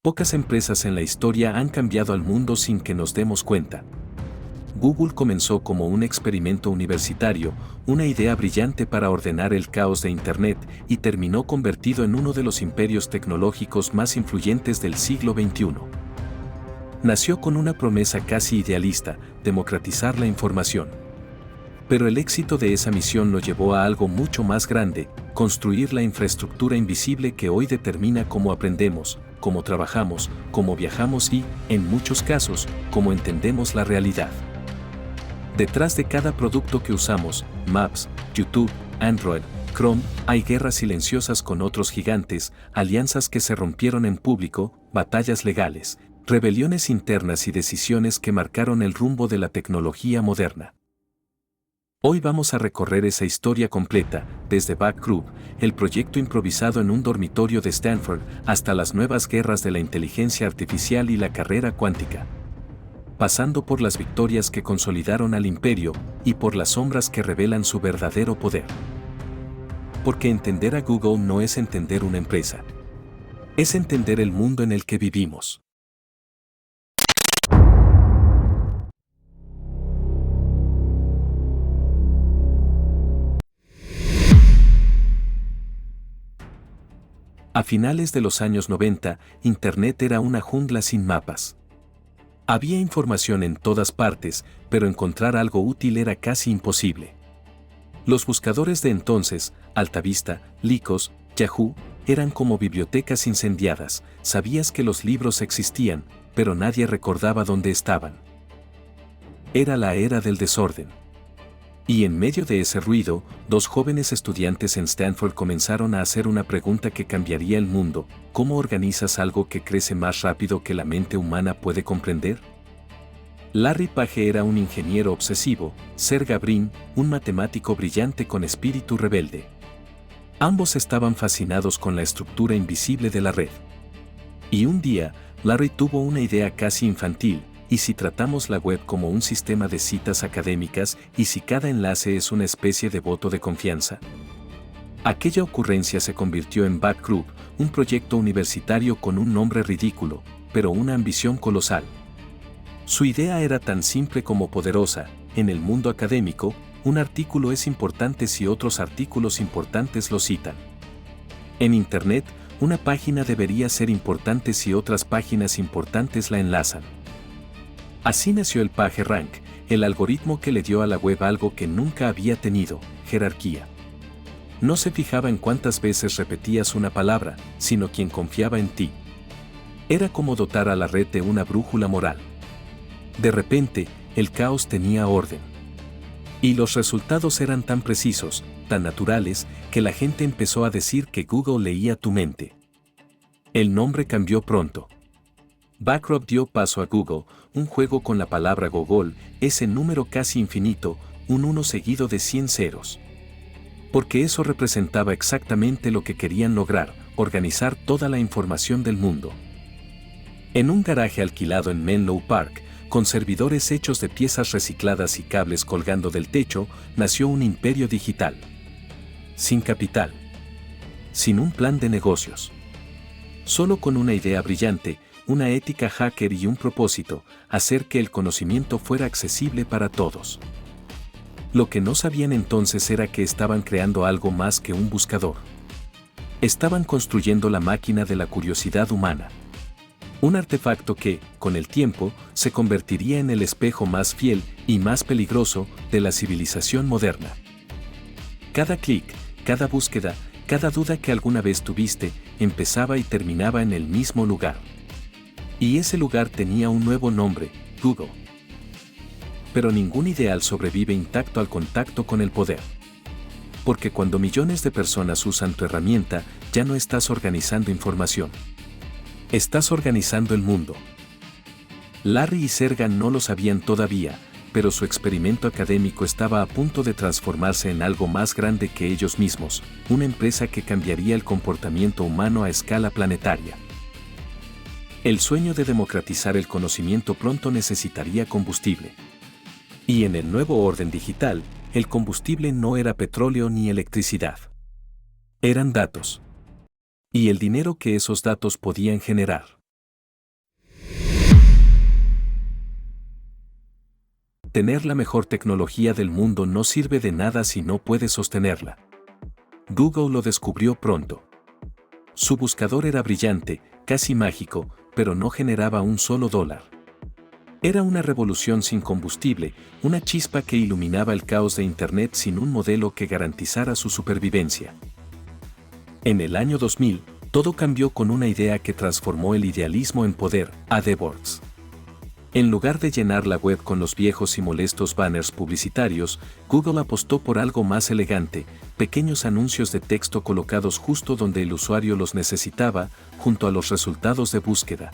Pocas empresas en la historia han cambiado al mundo sin que nos demos cuenta. Google comenzó como un experimento universitario, una idea brillante para ordenar el caos de Internet, y terminó convertido en uno de los imperios tecnológicos más influyentes del siglo XXI. Nació con una promesa casi idealista: democratizar la información. Pero el éxito de esa misión lo llevó a algo mucho más grande: construir la infraestructura invisible que hoy determina cómo aprendemos, cómo trabajamos, cómo viajamos y, en muchos casos, cómo entendemos la realidad. Detrás de cada producto que usamos, Maps, YouTube, Android, Chrome, hay guerras silenciosas con otros gigantes, alianzas que se rompieron en público, batallas legales, rebeliones internas y decisiones que marcaron el rumbo de la tecnología moderna. Hoy vamos a recorrer esa historia completa, desde Backrub, el proyecto improvisado en un dormitorio de Stanford, hasta las nuevas guerras de la inteligencia artificial y la carrera cuántica. Pasando por las victorias que consolidaron al imperio y por las sombras que revelan su verdadero poder. Porque entender a Google no es entender una empresa. Es entender el mundo en el que vivimos. A finales de los años 90, Internet era una jungla sin mapas. Había información en todas partes, pero encontrar algo útil era casi imposible. Los buscadores de entonces, AltaVista, Lycos, Yahoo, eran como bibliotecas incendiadas. Sabías que los libros existían, pero nadie recordaba dónde estaban. Era la era del desorden. Y en medio de ese ruido, dos jóvenes estudiantes en Stanford comenzaron a hacer una pregunta que cambiaría el mundo: ¿cómo organizas algo que crece más rápido que la mente humana puede comprender? Larry Page era un ingeniero obsesivo, Sergey Brin, un matemático brillante con espíritu rebelde. Ambos estaban fascinados con la estructura invisible de la red. Y un día, Larry tuvo una idea casi infantil: ¿y si tratamos la web como un sistema de citas académicas, y si cada enlace es una especie de voto de confianza? Aquella ocurrencia se convirtió en Backrub, un proyecto universitario con un nombre ridículo, pero una ambición colosal. Su idea era tan simple como poderosa: en el mundo académico, un artículo es importante si otros artículos importantes lo citan. En Internet, una página debería ser importante si otras páginas importantes la enlazan. Así nació el PageRank, el algoritmo que le dio a la web algo que nunca había tenido: jerarquía. No se fijaba en cuántas veces repetías una palabra, sino quién confiaba en ti. Era como dotar a la red de una brújula moral. De repente, el caos tenía orden. Y los resultados eran tan precisos, tan naturales, que la gente empezó a decir que Google leía tu mente. El nombre cambió pronto. Backrub dio paso a Google, un juego con la palabra Gogol, ese número casi infinito, un 1 seguido de 100 ceros. Porque eso representaba exactamente lo que querían lograr: organizar toda la información del mundo. En un garaje alquilado en Menlo Park, con servidores hechos de piezas recicladas y cables colgando del techo, nació un imperio digital. Sin capital. Sin un plan de negocios. Solo con una idea brillante, una ética hacker y un propósito: hacer que el conocimiento fuera accesible para todos. Lo que no sabían entonces era que estaban creando algo más que un buscador. Estaban construyendo la máquina de la curiosidad humana. Un artefacto que, con el tiempo, se convertiría en el espejo más fiel y más peligroso de la civilización moderna. Cada clic, cada búsqueda, cada duda que alguna vez tuviste, empezaba y terminaba en el mismo lugar. Y ese lugar tenía un nuevo nombre: Google. Pero ningún ideal sobrevive intacto al contacto con el poder. Porque cuando millones de personas usan tu herramienta, ya no estás organizando información. Estás organizando el mundo. Larry y Sergey no lo sabían todavía, pero su experimento académico estaba a punto de transformarse en algo más grande que ellos mismos: una empresa que cambiaría el comportamiento humano a escala planetaria. El sueño de democratizar el conocimiento pronto necesitaría combustible. Y en el nuevo orden digital, el combustible no era petróleo ni electricidad. Eran datos. Y el dinero que esos datos podían generar. Tener la mejor tecnología del mundo no sirve de nada si no puedes sostenerla. Google lo descubrió pronto. Su buscador era brillante, casi mágico, pero no generaba un solo dólar. Era una revolución sin combustible, una chispa que iluminaba el caos de Internet sin un modelo que garantizara su supervivencia. En el año 2000, todo cambió con una idea que transformó el idealismo en poder: AdWords. En lugar de llenar la web con los viejos y molestos banners publicitarios, Google apostó por algo más elegante: pequeños anuncios de texto colocados justo donde el usuario los necesitaba, junto a los resultados de búsqueda.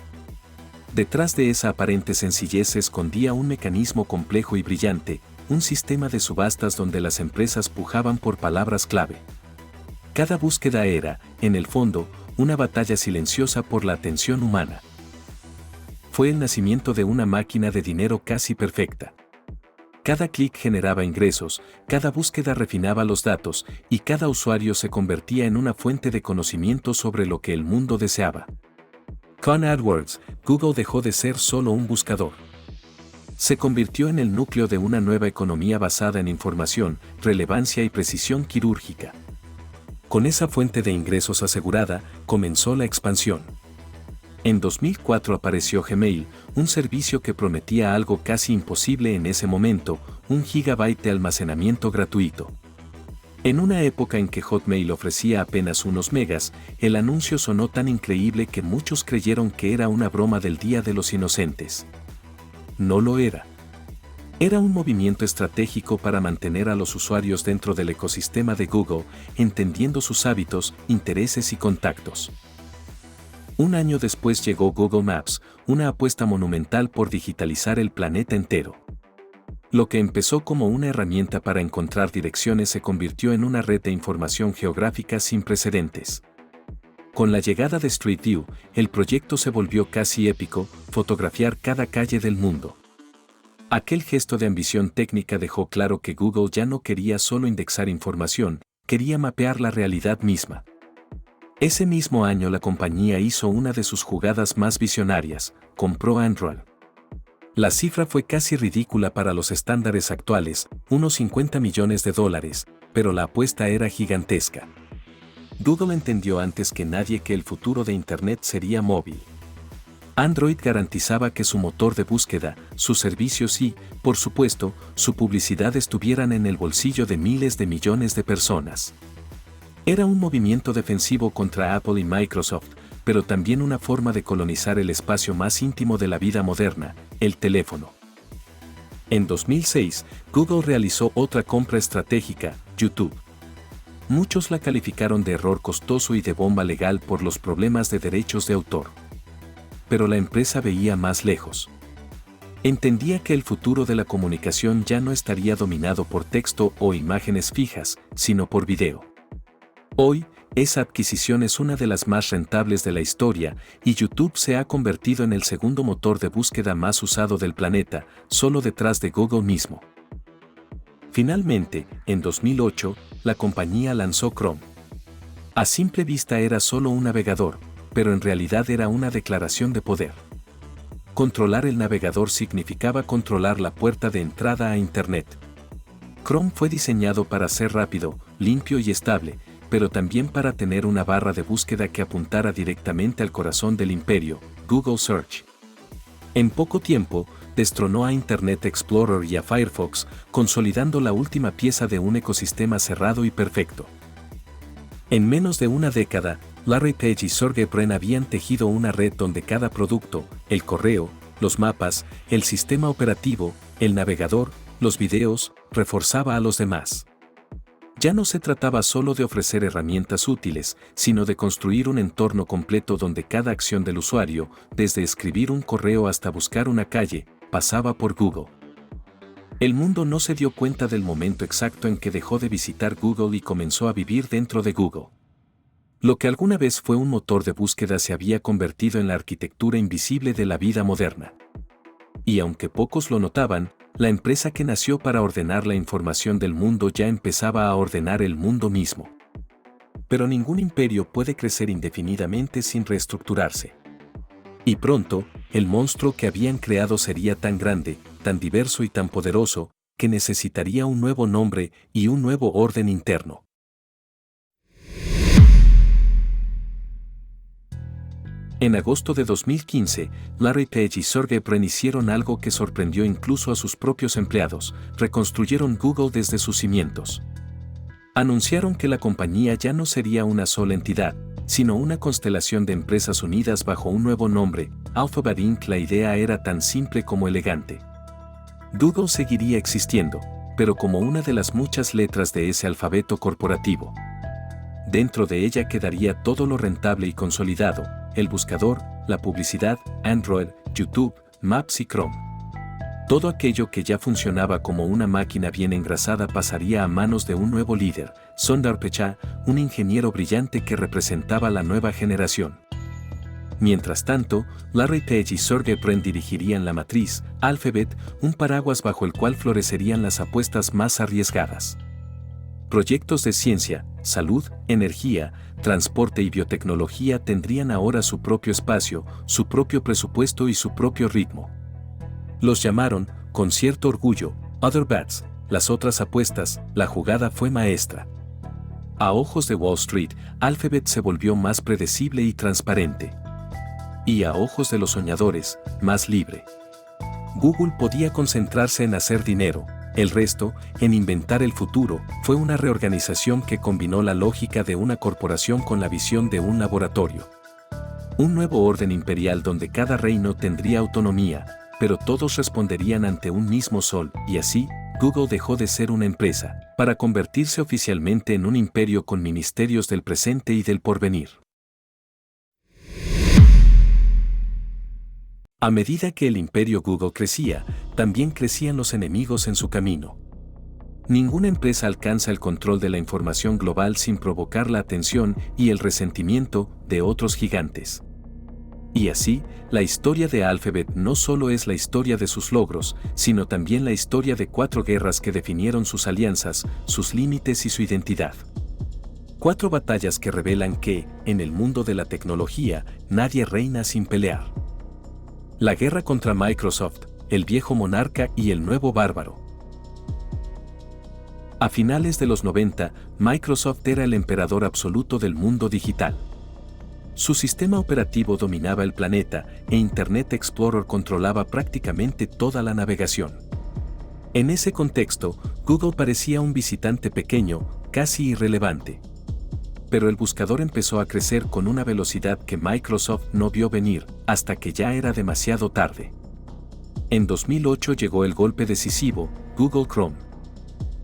Detrás de esa aparente sencillez se escondía un mecanismo complejo y brillante, un sistema de subastas donde las empresas pujaban por palabras clave. Cada búsqueda era, en el fondo, una batalla silenciosa por la atención humana. Fue el nacimiento de una máquina de dinero casi perfecta. Cada clic generaba ingresos, cada búsqueda refinaba los datos, y cada usuario se convertía en una fuente de conocimiento sobre lo que el mundo deseaba. Con AdWords, Google dejó de ser solo un buscador. Se convirtió en el núcleo de una nueva economía basada en información, relevancia y precisión quirúrgica. Con esa fuente de ingresos asegurada, comenzó la expansión. En 2004 apareció Gmail, un servicio que prometía algo casi imposible en ese momento: 1 GB de almacenamiento gratuito. En una época en que Hotmail ofrecía apenas unos megas, el anuncio sonó tan increíble que muchos creyeron que era una broma del Día de los Inocentes. No lo era. Era un movimiento estratégico para mantener a los usuarios dentro del ecosistema de Google, entendiendo sus hábitos, intereses y contactos. Un año después llegó Google Maps, una apuesta monumental por digitalizar el planeta entero. Lo que empezó como una herramienta para encontrar direcciones se convirtió en una red de información geográfica sin precedentes. Con la llegada de Street View, el proyecto se volvió casi épico: fotografiar cada calle del mundo. Aquel gesto de ambición técnica dejó claro que Google ya no quería solo indexar información, quería mapear la realidad misma. Ese mismo año la compañía hizo una de sus jugadas más visionarias: compró Anduril. La cifra fue casi ridícula para los estándares actuales, unos $50 millones, pero la apuesta era gigantesca. Google entendió antes que nadie que el futuro de Internet sería móvil. Android garantizaba que su motor de búsqueda, sus servicios y, por supuesto, su publicidad estuvieran en el bolsillo de miles de millones de personas. Era un movimiento defensivo contra Apple y Microsoft, pero también una forma de colonizar el espacio más íntimo de la vida moderna: el teléfono. En 2006, Google realizó otra compra estratégica: YouTube. Muchos la calificaron de error costoso y de bomba legal por los problemas de derechos de autor. Pero la empresa veía más lejos. Entendía que el futuro de la comunicación ya no estaría dominado por texto o imágenes fijas, sino por video. Hoy, esa adquisición es una de las más rentables de la historia, y YouTube se ha convertido en el segundo motor de búsqueda más usado del planeta, solo detrás de Google mismo. Finalmente, en 2008, la compañía lanzó Chrome. A simple vista era solo un navegador, pero en realidad era una declaración de poder. Controlar el navegador significaba controlar la puerta de entrada a Internet. Chrome fue diseñado para ser rápido, limpio y estable, pero también para tener una barra de búsqueda que apuntara directamente al corazón del imperio: Google Search. En poco tiempo, destronó a Internet Explorer y a Firefox, consolidando la última pieza de un ecosistema cerrado y perfecto. En menos de una década, Larry Page y Sergey Brin habían tejido una red donde cada producto, el correo, los mapas, el sistema operativo, el navegador, los videos, reforzaba a los demás. Ya no se trataba solo de ofrecer herramientas útiles, sino de construir un entorno completo donde cada acción del usuario, desde escribir un correo hasta buscar una calle, pasaba por Google. El mundo no se dio cuenta del momento exacto en que dejó de visitar Google y comenzó a vivir dentro de Google. Lo que alguna vez fue un motor de búsqueda se había convertido en la arquitectura invisible de la vida moderna. Y aunque pocos lo notaban, la empresa que nació para ordenar la información del mundo ya empezaba a ordenar el mundo mismo. Pero ningún imperio puede crecer indefinidamente sin reestructurarse. Y pronto, el monstruo que habían creado sería tan grande, tan diverso y tan poderoso, que necesitaría un nuevo nombre y un nuevo orden interno. En agosto de 2015, Larry Page y Sergey Brin hicieron algo que sorprendió incluso a sus propios empleados: reconstruyeron Google desde sus cimientos. Anunciaron que la compañía ya no sería una sola entidad, sino una constelación de empresas unidas bajo un nuevo nombre, Alphabet Inc. La idea era tan simple como elegante. Google seguiría existiendo, pero como una de las muchas letras de ese alfabeto corporativo. Dentro de ella quedaría todo lo rentable y consolidado: el buscador, la publicidad, Android, YouTube, Maps y Chrome. Todo aquello que ya funcionaba como una máquina bien engrasada pasaría a manos de un nuevo líder, Sundar Pichai, un ingeniero brillante que representaba la nueva generación. Mientras tanto, Larry Page y Sergey Brin dirigirían la matriz, Alphabet, un paraguas bajo el cual florecerían las apuestas más arriesgadas. Proyectos de ciencia, salud, energía, transporte y biotecnología tendrían ahora su propio espacio, su propio presupuesto y su propio ritmo. Los llamaron, con cierto orgullo, Other Bets, las otras apuestas. La jugada fue maestra. A ojos de Wall Street, Alphabet se volvió más predecible y transparente. Y a ojos de los soñadores, más libre. Google podía concentrarse en hacer dinero. El resto, en inventar el futuro. Fue una reorganización que combinó la lógica de una corporación con la visión de un laboratorio. Un nuevo orden imperial donde cada reino tendría autonomía, pero todos responderían ante un mismo sol, y así, Google dejó de ser una empresa, para convertirse oficialmente en un imperio con ministerios del presente y del porvenir. A medida que el imperio Google crecía, también crecían los enemigos en su camino. Ninguna empresa alcanza el control de la información global sin provocar la atención y el resentimiento de otros gigantes. Y así, la historia de Alphabet no solo es la historia de sus logros, sino también la historia de 4 guerras que definieron sus alianzas, sus límites y su identidad. 4 batallas que revelan que, en el mundo de la tecnología, nadie reina sin pelear. La guerra contra Microsoft, el viejo monarca y el nuevo bárbaro. A finales de los 90, Microsoft era el emperador absoluto del mundo digital. Su sistema operativo dominaba el planeta e Internet Explorer controlaba prácticamente toda la navegación. En ese contexto, Google parecía un visitante pequeño, casi irrelevante. Pero el buscador empezó a crecer con una velocidad que Microsoft no vio venir, hasta que ya era demasiado tarde. En 2008 llegó el golpe decisivo, Google Chrome.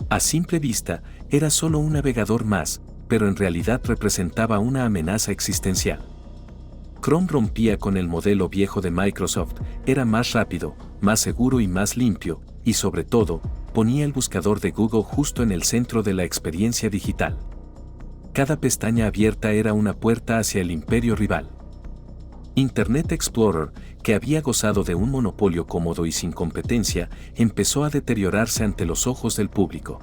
A simple vista, era solo un navegador más, pero en realidad representaba una amenaza existencial. Chrome rompía con el modelo viejo de Microsoft, era más rápido, más seguro y más limpio, y sobre todo, ponía el buscador de Google justo en el centro de la experiencia digital. Cada pestaña abierta era una puerta hacia el imperio rival. Internet Explorer, que había gozado de un monopolio cómodo y sin competencia, empezó a deteriorarse ante los ojos del público.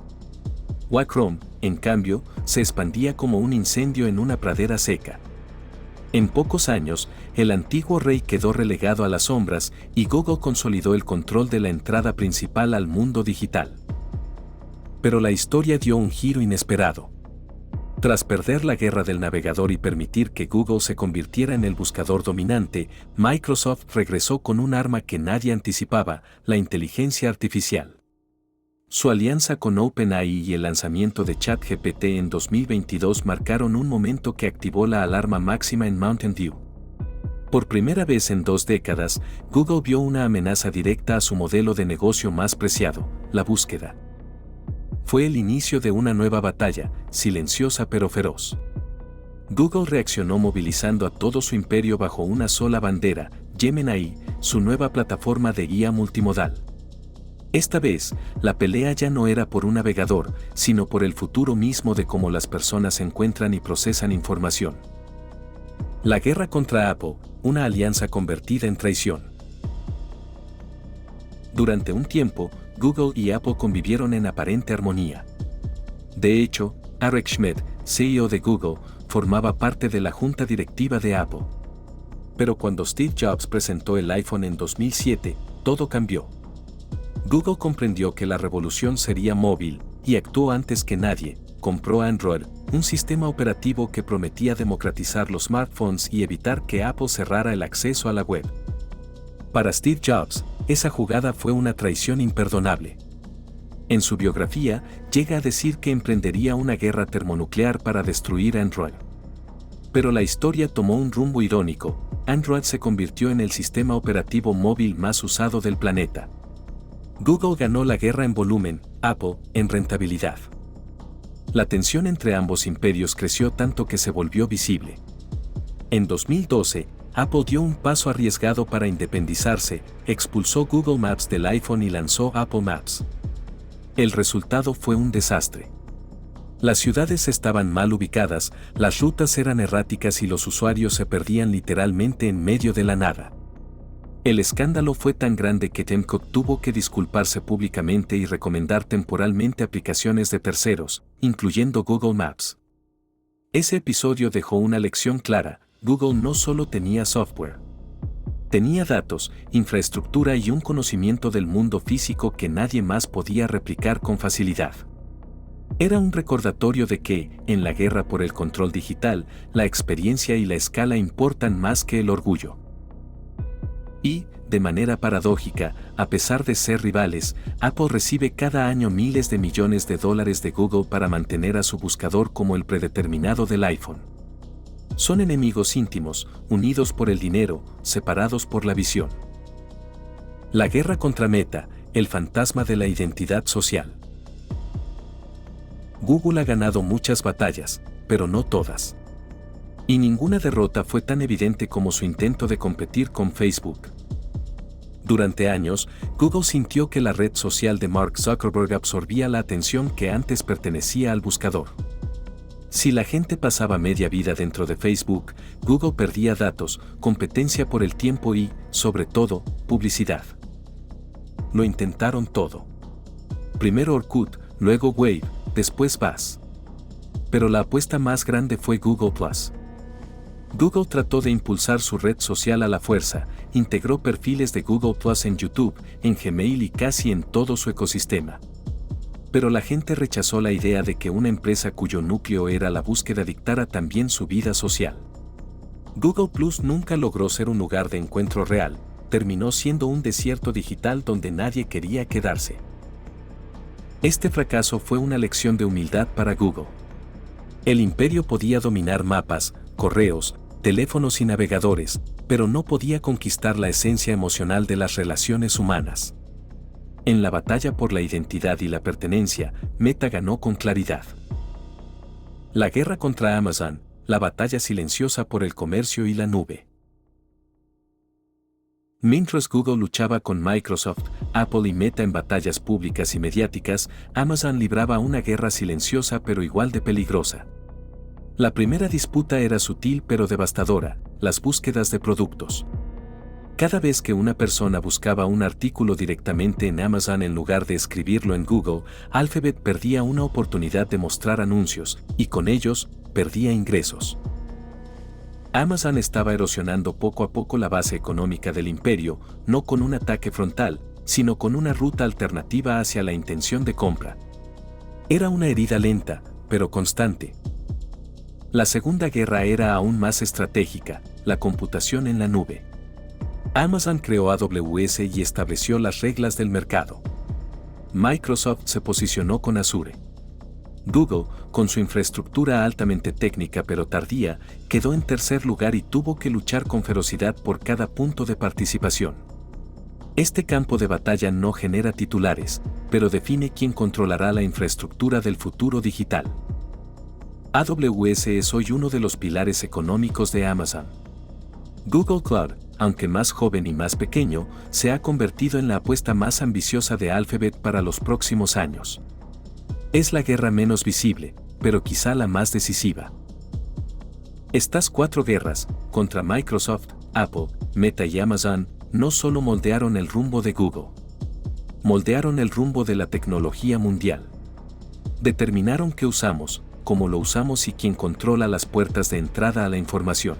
Chrome, en cambio, se expandía como un incendio en una pradera seca. En pocos años, el antiguo rey quedó relegado a las sombras y Google consolidó el control de la entrada principal al mundo digital. Pero la historia dio un giro inesperado. Tras perder la guerra del navegador y permitir que Google se convirtiera en el buscador dominante, Microsoft regresó con un arma que nadie anticipaba: la inteligencia artificial. Su alianza con OpenAI y el lanzamiento de ChatGPT en 2022 marcaron un momento que activó la alarma máxima en Mountain View. Por primera vez en 2 décadas, Google vio una amenaza directa a su modelo de negocio más preciado, la búsqueda. Fue el inicio de una nueva batalla, silenciosa pero feroz. Google reaccionó movilizando a todo su imperio bajo una sola bandera, Gemini, su nueva plataforma de guía multimodal. Esta vez, la pelea ya no era por un navegador, sino por el futuro mismo de cómo las personas encuentran y procesan información. La guerra contra Apple, una alianza convertida en traición. Durante un tiempo, Google y Apple convivieron en aparente armonía. De hecho, Eric Schmidt, CEO de Google, formaba parte de la junta directiva de Apple. Pero cuando Steve Jobs presentó el iPhone en 2007, todo cambió. Google comprendió que la revolución sería móvil, y actuó antes que nadie. Compró Android, un sistema operativo que prometía democratizar los smartphones y evitar que Apple cerrara el acceso a la web. Para Steve Jobs, esa jugada fue una traición imperdonable. En su biografía, llega a decir que emprendería una guerra termonuclear para destruir Android. Pero la historia tomó un rumbo irónico. Android se convirtió en el sistema operativo móvil más usado del planeta. Google ganó la guerra en volumen, Apple, en rentabilidad. La tensión entre ambos imperios creció tanto que se volvió visible. En 2012, Apple dio un paso arriesgado para independizarse, expulsó Google Maps del iPhone y lanzó Apple Maps. El resultado fue un desastre. Las ciudades estaban mal ubicadas, las rutas eran erráticas y los usuarios se perdían literalmente en medio de la nada. El escándalo fue tan grande que Tim Cook tuvo que disculparse públicamente y recomendar temporalmente aplicaciones de terceros, incluyendo Google Maps. Ese episodio dejó una lección clara: Google no solo tenía software. Tenía datos, infraestructura y un conocimiento del mundo físico que nadie más podía replicar con facilidad. Era un recordatorio de que, en la guerra por el control digital, la experiencia y la escala importan más que el orgullo. Y, de manera paradójica, a pesar de ser rivales, Apple recibe cada año miles de millones de dólares de Google para mantener a su buscador como el predeterminado del iPhone. Son enemigos íntimos, unidos por el dinero, separados por la visión. La guerra contra Meta, el fantasma de la identidad social. Google ha ganado muchas batallas, pero no todas. Y ninguna derrota fue tan evidente como su intento de competir con Facebook. Durante años, Google sintió que la red social de Mark Zuckerberg absorbía la atención que antes pertenecía al buscador. Si la gente pasaba media vida dentro de Facebook, Google perdía datos, competencia por el tiempo y, sobre todo, publicidad. Lo intentaron todo. Primero Orkut, luego Wave, después Buzz. Pero la apuesta más grande fue Google+. Google trató de impulsar su red social a la fuerza, integró perfiles de Google+ en YouTube, en Gmail y casi en todo su ecosistema. Pero la gente rechazó la idea de que una empresa cuyo núcleo era la búsqueda dictara también su vida social. Google+ nunca logró ser un lugar de encuentro real, terminó siendo un desierto digital donde nadie quería quedarse. Este fracaso fue una lección de humildad para Google. El imperio podía dominar mapas, correos, teléfonos y navegadores, pero no podía conquistar la esencia emocional de las relaciones humanas. En la batalla por la identidad y la pertenencia, Meta ganó con claridad. La guerra contra Amazon, la batalla silenciosa por el comercio y la nube. Mientras Google luchaba con Microsoft, Apple y Meta en batallas públicas y mediáticas, Amazon libraba una guerra silenciosa pero igual de peligrosa. La primera disputa era sutil pero devastadora: las búsquedas de productos. Cada vez que una persona buscaba un artículo directamente en Amazon en lugar de escribirlo en Google, Alphabet perdía una oportunidad de mostrar anuncios, y con ellos, perdía ingresos. Amazon estaba erosionando poco a poco la base económica del imperio, no con un ataque frontal, sino con una ruta alternativa hacia la intención de compra. Era una herida lenta, pero constante. La Segunda Guerra era aún más estratégica: la computación en la nube. Amazon creó AWS y estableció las reglas del mercado. Microsoft se posicionó con Azure. Google, con su infraestructura altamente técnica pero tardía, quedó en tercer lugar y tuvo que luchar con ferocidad por cada punto de participación. Este campo de batalla no genera titulares, pero define quién controlará la infraestructura del futuro digital. AWS es hoy uno de los pilares económicos de Amazon. Google Cloud, aunque más joven y más pequeño, se ha convertido en la apuesta más ambiciosa de Alphabet para los próximos años. Es la guerra menos visible, pero quizá la más decisiva. Estas 4 guerras, contra Microsoft, Apple, Meta y Amazon, no solo moldearon el rumbo de Google. Moldearon el rumbo de la tecnología mundial. Determinaron qué usamos, cómo lo usamos y quién controla las puertas de entrada a la información.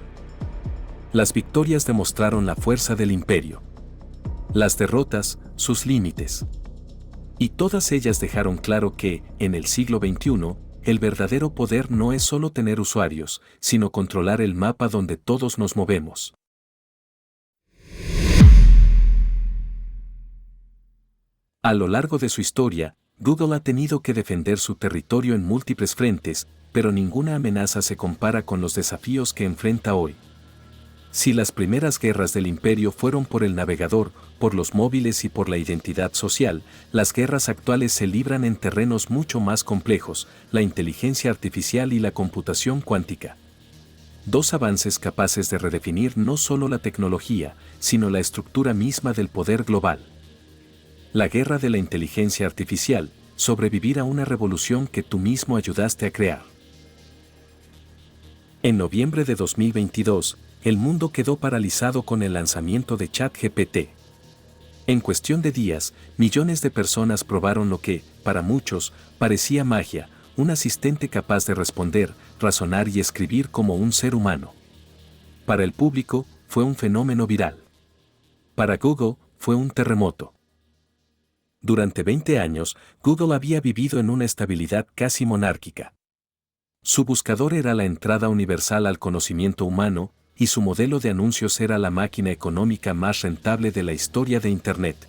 Las victorias demostraron la fuerza del imperio. Las derrotas, sus límites. Y todas ellas dejaron claro que, en el siglo XXI, el verdadero poder no es solo tener usuarios, sino controlar el mapa donde todos nos movemos. A lo largo de su historia, Google ha tenido que defender su territorio en múltiples frentes, pero ninguna amenaza se compara con los desafíos que enfrenta hoy. Si las primeras guerras del imperio fueron por el navegador, por los móviles y por la identidad social, las guerras actuales se libran en terrenos mucho más complejos, la inteligencia artificial y la computación cuántica. Dos avances capaces de redefinir no solo la tecnología, sino la estructura misma del poder global. La guerra de la inteligencia artificial, sobrevivir a una revolución que tú mismo ayudaste a crear. En noviembre de 2022, el mundo quedó paralizado con el lanzamiento de ChatGPT. En cuestión de días, millones de personas probaron lo que, para muchos, parecía magia, un asistente capaz de responder, razonar y escribir como un ser humano. Para el público, fue un fenómeno viral. Para Google, fue un terremoto. Durante 20 años, Google había vivido en una estabilidad casi monárquica. Su buscador era la entrada universal al conocimiento humano, y su modelo de anuncios era la máquina económica más rentable de la historia de Internet.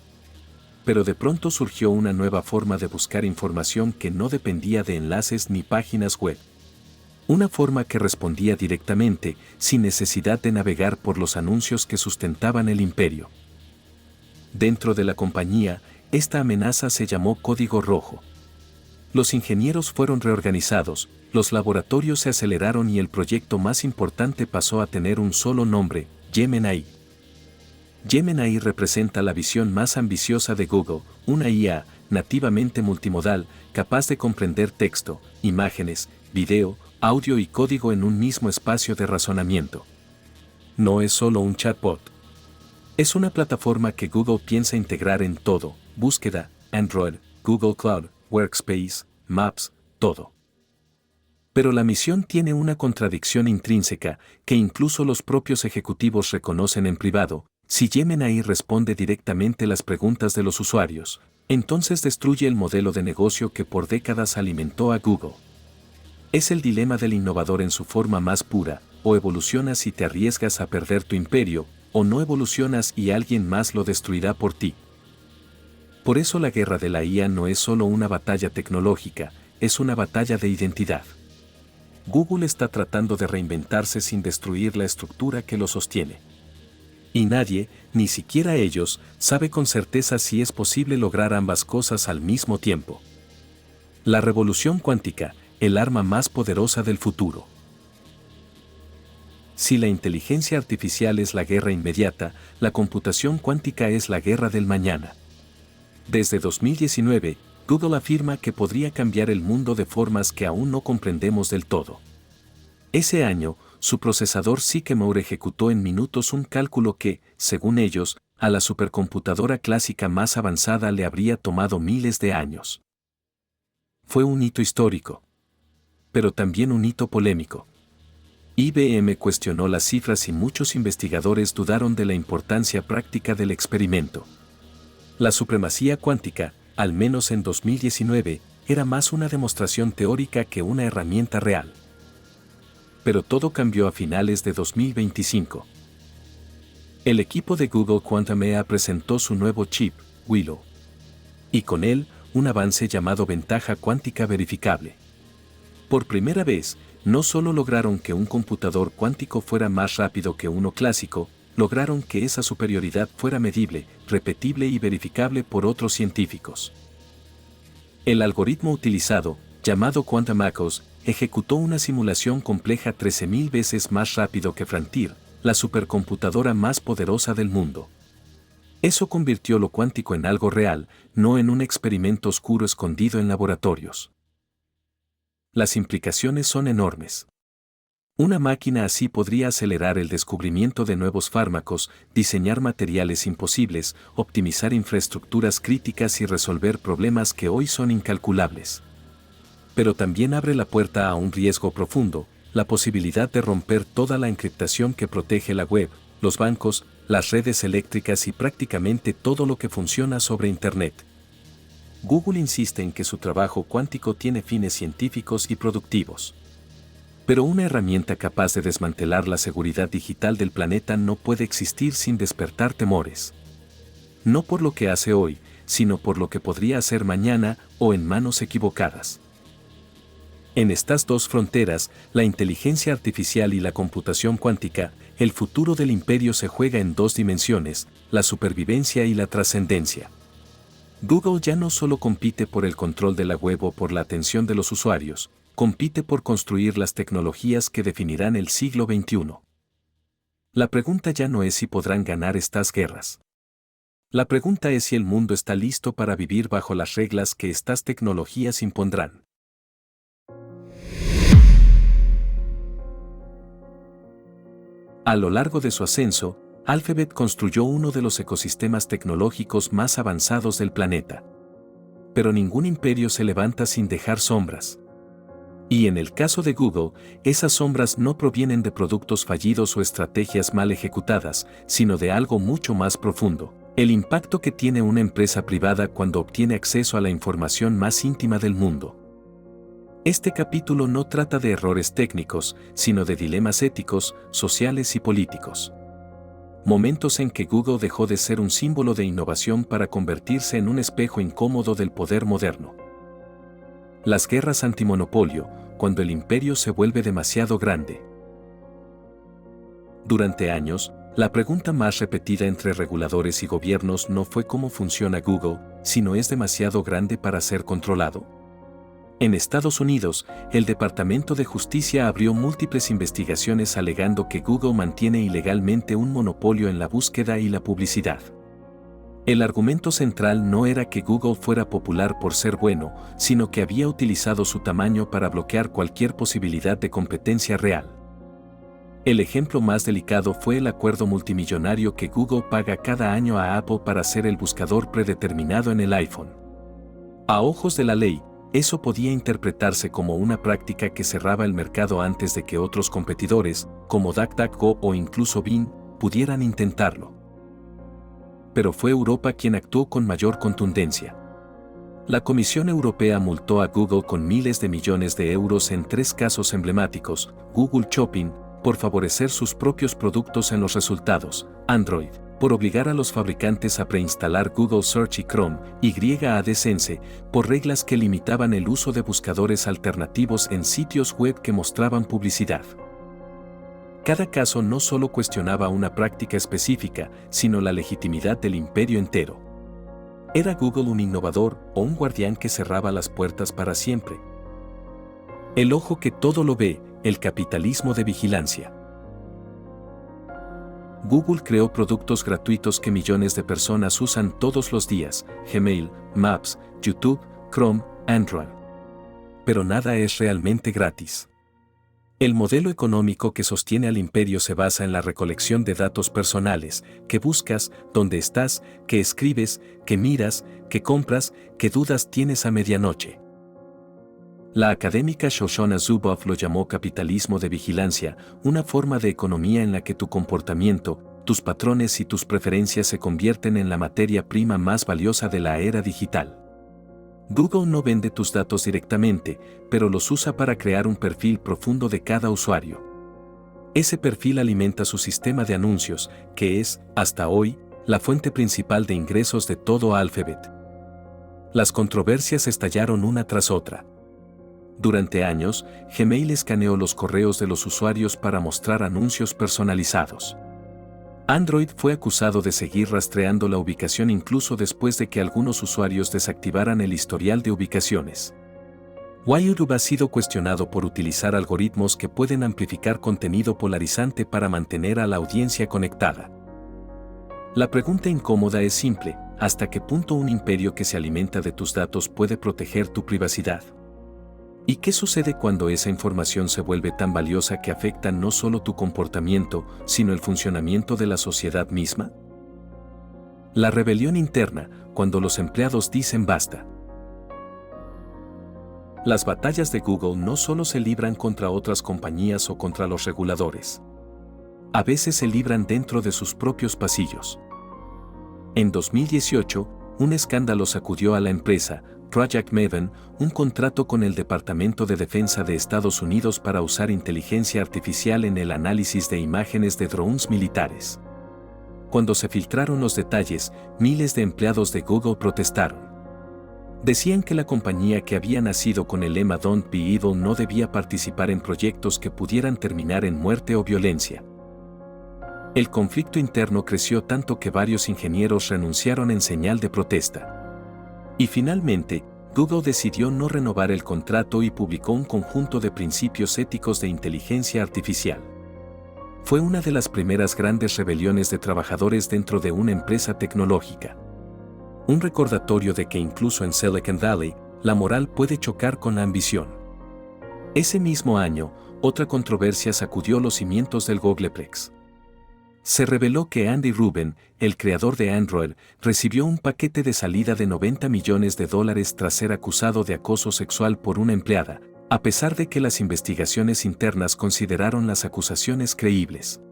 Pero de pronto surgió una nueva forma de buscar información que no dependía de enlaces ni páginas web. Una forma que respondía directamente, sin necesidad de navegar por los anuncios que sustentaban el imperio. Dentro de la compañía, esta amenaza se llamó código rojo. Los ingenieros fueron reorganizados, los laboratorios se aceleraron y el proyecto más importante pasó a tener un solo nombre, Gemini. Gemini representa la visión más ambiciosa de Google, una IA nativamente multimodal, capaz de comprender texto, imágenes, video, audio y código en un mismo espacio de razonamiento. No es solo un chatbot. Es una plataforma que Google piensa integrar en todo: búsqueda, Android, Google Cloud, Workspace, Maps, todo. Pero la misión tiene una contradicción intrínseca, que incluso los propios ejecutivos reconocen en privado. Si Gemini responde directamente las preguntas de los usuarios, entonces destruye el modelo de negocio que por décadas alimentó a Google. Es el dilema del innovador en su forma más pura: o evolucionas y te arriesgas a perder tu imperio, o no evolucionas y alguien más lo destruirá por ti. Por eso la guerra de la IA no es solo una batalla tecnológica, es una batalla de identidad. Google está tratando de reinventarse sin destruir la estructura que lo sostiene. Y nadie, ni siquiera ellos, sabe con certeza si es posible lograr ambas cosas al mismo tiempo. La revolución cuántica, el arma más poderosa del futuro. Si la inteligencia artificial es la guerra inmediata, la computación cuántica es la guerra del mañana. Desde 2019, Google afirma que podría cambiar el mundo de formas que aún no comprendemos del todo. Ese año, su procesador Sycamore ejecutó en minutos un cálculo que, según ellos, a la supercomputadora clásica más avanzada le habría tomado miles de años. Fue un hito histórico, pero también un hito polémico. IBM cuestionó las cifras y muchos investigadores dudaron de la importancia práctica del experimento. La supremacía cuántica, al menos en 2019, era más una demostración teórica que una herramienta real. Pero todo cambió a finales de 2025. El equipo de Google Quantum AI presentó su nuevo chip, Willow. Y con él, un avance llamado ventaja cuántica verificable. Por primera vez, no solo lograron que un computador cuántico fuera más rápido que uno clásico, lograron que esa superioridad fuera medible, repetible y verificable por otros científicos. El algoritmo utilizado, llamado QuantumACOS, ejecutó una simulación compleja 13.000 veces más rápido que Frontier, la supercomputadora más poderosa del mundo. Eso convirtió lo cuántico en algo real, no en un experimento oscuro escondido en laboratorios. Las implicaciones son enormes. Una máquina así podría acelerar el descubrimiento de nuevos fármacos, diseñar materiales imposibles, optimizar infraestructuras críticas y resolver problemas que hoy son incalculables. Pero también abre la puerta a un riesgo profundo, la posibilidad de romper toda la encriptación que protege la web, los bancos, las redes eléctricas y prácticamente todo lo que funciona sobre Internet. Google insiste en que su trabajo cuántico tiene fines científicos y productivos. Pero una herramienta capaz de desmantelar la seguridad digital del planeta no puede existir sin despertar temores. No por lo que hace hoy, sino por lo que podría hacer mañana o en manos equivocadas. En estas dos fronteras, la inteligencia artificial y la computación cuántica, el futuro del imperio se juega en dos dimensiones, la supervivencia y la trascendencia. Google ya no solo compite por el control de la web o por la atención de los usuarios, compite por construir las tecnologías que definirán el siglo XXI. La pregunta ya no es si podrán ganar estas guerras. La pregunta es si el mundo está listo para vivir bajo las reglas que estas tecnologías impondrán. A lo largo de su ascenso, Alphabet construyó uno de los ecosistemas tecnológicos más avanzados del planeta. Pero ningún imperio se levanta sin dejar sombras. Y en el caso de Google, esas sombras no provienen de productos fallidos o estrategias mal ejecutadas, sino de algo mucho más profundo: el impacto que tiene una empresa privada cuando obtiene acceso a la información más íntima del mundo. Este capítulo no trata de errores técnicos, sino de dilemas éticos, sociales y políticos. Momentos en que Google dejó de ser un símbolo de innovación para convertirse en un espejo incómodo del poder moderno. Las guerras antimonopolio, cuando el imperio se vuelve demasiado grande. Durante años, la pregunta más repetida entre reguladores y gobiernos no fue cómo funciona Google, sino ¿es demasiado grande para ser controlado? En Estados Unidos, el Departamento de Justicia abrió múltiples investigaciones alegando que Google mantiene ilegalmente un monopolio en la búsqueda y la publicidad. El argumento central no era que Google fuera popular por ser bueno, sino que había utilizado su tamaño para bloquear cualquier posibilidad de competencia real. El ejemplo más delicado fue el acuerdo multimillonario que Google paga cada año a Apple para ser el buscador predeterminado en el iPhone. A ojos de la ley, eso podía interpretarse como una práctica que cerraba el mercado antes de que otros competidores, como DuckDuckGo o incluso Bing, pudieran intentarlo. Pero fue Europa quien actuó con mayor contundencia. La Comisión Europea multó a Google con miles de millones de euros en 3 casos emblemáticos: Google Shopping, por favorecer sus propios productos en los resultados; Android, por obligar a los fabricantes a preinstalar Google Search y Chrome; y AdSense, por reglas que limitaban el uso de buscadores alternativos en sitios web que mostraban publicidad. Cada caso no solo cuestionaba una práctica específica, sino la legitimidad del imperio entero. ¿Era Google un innovador o un guardián que cerraba las puertas para siempre? El ojo que todo lo ve, el capitalismo de vigilancia. Google creó productos gratuitos que millones de personas usan todos los días: Gmail, Maps, YouTube, Chrome, Android. Pero nada es realmente gratis. El modelo económico que sostiene al imperio se basa en la recolección de datos personales: que buscas, dónde estás, que escribes, que miras, que compras, que dudas tienes a medianoche. La académica Shoshana Zuboff lo llamó capitalismo de vigilancia, una forma de economía en la que tu comportamiento, tus patrones y tus preferencias se convierten en la materia prima más valiosa de la era digital. Google no vende tus datos directamente, pero los usa para crear un perfil profundo de cada usuario. Ese perfil alimenta su sistema de anuncios, que es, hasta hoy, la fuente principal de ingresos de todo Alphabet. Las controversias estallaron una tras otra. Durante años, Gmail escaneó los correos de los usuarios para mostrar anuncios personalizados. Android fue acusado de seguir rastreando la ubicación incluso después de que algunos usuarios desactivaran el historial de ubicaciones. YouTube ha sido cuestionado por utilizar algoritmos que pueden amplificar contenido polarizante para mantener a la audiencia conectada. La pregunta incómoda es simple: ¿hasta qué punto un imperio que se alimenta de tus datos puede proteger tu privacidad? ¿Y qué sucede cuando esa información se vuelve tan valiosa que afecta no solo tu comportamiento, sino el funcionamiento de la sociedad misma? La rebelión interna, cuando los empleados dicen basta. Las batallas de Google no solo se libran contra otras compañías o contra los reguladores. A veces se libran dentro de sus propios pasillos. En 2018, un escándalo sacudió a la empresa, Project Maven, un contrato con el Departamento de Defensa de Estados Unidos para usar inteligencia artificial en el análisis de imágenes de drones militares. Cuando se filtraron los detalles, miles de empleados de Google protestaron. Decían que la compañía, que había nacido con el lema Don't Be Evil, no debía participar en proyectos que pudieran terminar en muerte o violencia. El conflicto interno creció tanto que varios ingenieros renunciaron en señal de protesta. Y finalmente, Google decidió no renovar el contrato y publicó un conjunto de principios éticos de inteligencia artificial. Fue una de las primeras grandes rebeliones de trabajadores dentro de una empresa tecnológica. Un recordatorio de que incluso en Silicon Valley, la moral puede chocar con la ambición. Ese mismo año, otra controversia sacudió los cimientos del Googleplex. Se reveló que Andy Rubin, el creador de Android, recibió un paquete de salida de $90 millones tras ser acusado de acoso sexual por una empleada, a pesar de que las investigaciones internas consideraron las acusaciones creíbles.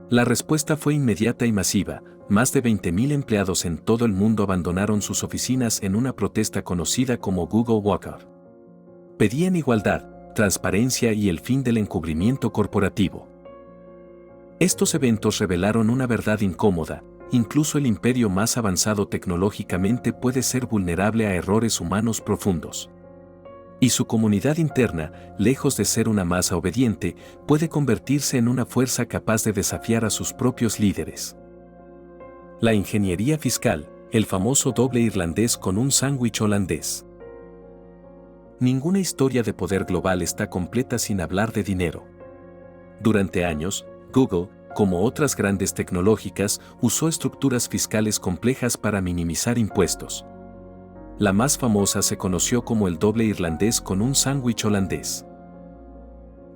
La respuesta fue inmediata y masiva. Más de 20.000 empleados en todo el mundo abandonaron sus oficinas en una protesta conocida como Google Walkout. Pedían igualdad, transparencia y el fin del encubrimiento corporativo. Estos eventos revelaron una verdad incómoda: incluso el imperio más avanzado tecnológicamente puede ser vulnerable a errores humanos profundos. Y su comunidad interna, lejos de ser una masa obediente, puede convertirse en una fuerza capaz de desafiar a sus propios líderes. La ingeniería fiscal, el famoso doble irlandés con un sándwich holandés. Ninguna historia de poder global está completa sin hablar de dinero. Durante años, Google, como otras grandes tecnológicas, usó estructuras fiscales complejas para minimizar impuestos. La más famosa se conoció como el doble irlandés con un sándwich holandés.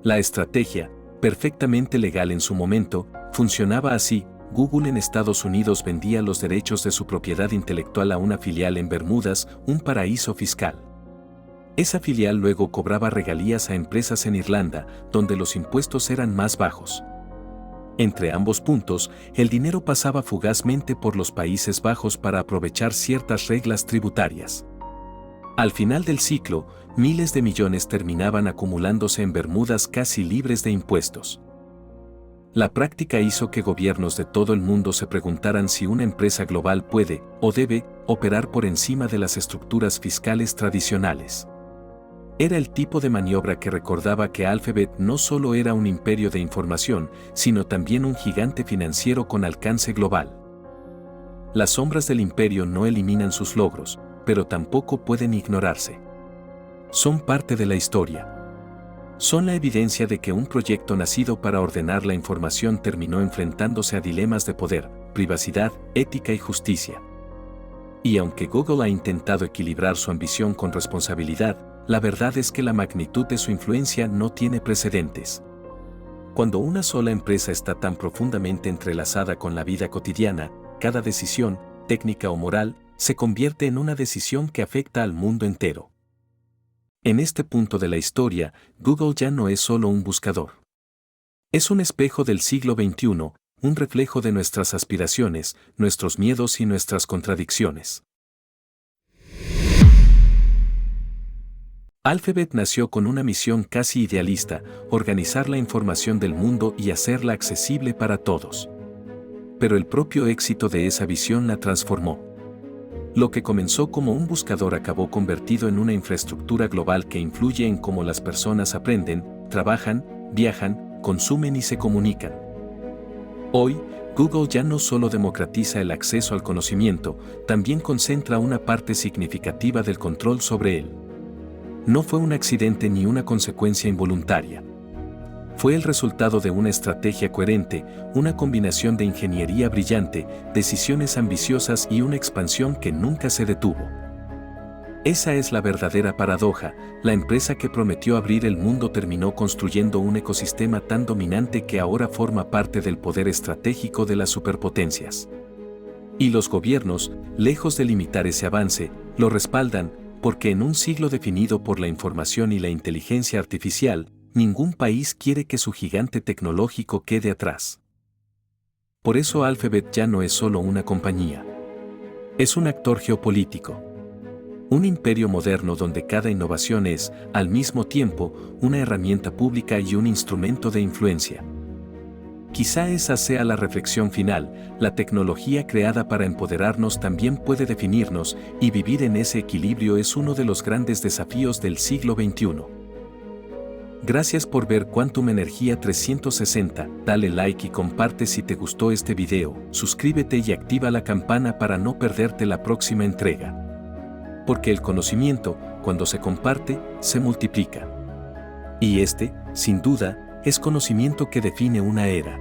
La estrategia, perfectamente legal en su momento, funcionaba así: Google en Estados Unidos vendía los derechos de su propiedad intelectual a una filial en Bermudas, un paraíso fiscal. Esa filial luego cobraba regalías a empresas en Irlanda, donde los impuestos eran más bajos. Entre ambos puntos, el dinero pasaba fugazmente por los Países Bajos para aprovechar ciertas reglas tributarias. Al final del ciclo, miles de millones terminaban acumulándose en Bermudas casi libres de impuestos. La práctica hizo que gobiernos de todo el mundo se preguntaran si una empresa global puede, o debe, operar por encima de las estructuras fiscales tradicionales. Era el tipo de maniobra que recordaba que Alphabet no solo era un imperio de información, sino también un gigante financiero con alcance global. Las sombras del imperio no eliminan sus logros, pero tampoco pueden ignorarse. Son parte de la historia. Son la evidencia de que un proyecto nacido para ordenar la información terminó enfrentándose a dilemas de poder, privacidad, ética y justicia. Y aunque Google ha intentado equilibrar su ambición con responsabilidad, la verdad es que la magnitud de su influencia no tiene precedentes. Cuando una sola empresa está tan profundamente entrelazada con la vida cotidiana, cada decisión, técnica o moral, se convierte en una decisión que afecta al mundo entero. En este punto de la historia, Google ya no es solo un buscador. Es un espejo del siglo XXI, un reflejo de nuestras aspiraciones, nuestros miedos y nuestras contradicciones. Alphabet nació con una misión casi idealista: organizar la información del mundo y hacerla accesible para todos. Pero el propio éxito de esa visión la transformó. Lo que comenzó como un buscador acabó convertido en una infraestructura global que influye en cómo las personas aprenden, trabajan, viajan, consumen y se comunican. Hoy, Google ya no solo democratiza el acceso al conocimiento, también concentra una parte significativa del control sobre él. No fue un accidente ni una consecuencia involuntaria. Fue el resultado de una estrategia coherente, una combinación de ingeniería brillante, decisiones ambiciosas y una expansión que nunca se detuvo. Esa es la verdadera paradoja: la empresa que prometió abrir el mundo terminó construyendo un ecosistema tan dominante que ahora forma parte del poder estratégico de las superpotencias. Y los gobiernos, lejos de limitar ese avance, lo respaldan, porque en un siglo definido por la información y la inteligencia artificial, ningún país quiere que su gigante tecnológico quede atrás. Por eso Alphabet ya no es solo una compañía. Es un actor geopolítico. Un imperio moderno donde cada innovación es, al mismo tiempo, una herramienta pública y un instrumento de influencia. Quizá esa sea la reflexión final: la tecnología creada para empoderarnos también puede definirnos, y vivir en ese equilibrio es uno de los grandes desafíos del siglo XXI. Gracias por ver Quantum Energía 360, dale like y comparte si te gustó este video, suscríbete y activa la campana para no perderte la próxima entrega. Porque el conocimiento, cuando se comparte, se multiplica. Y este, sin duda, es conocimiento que define una era.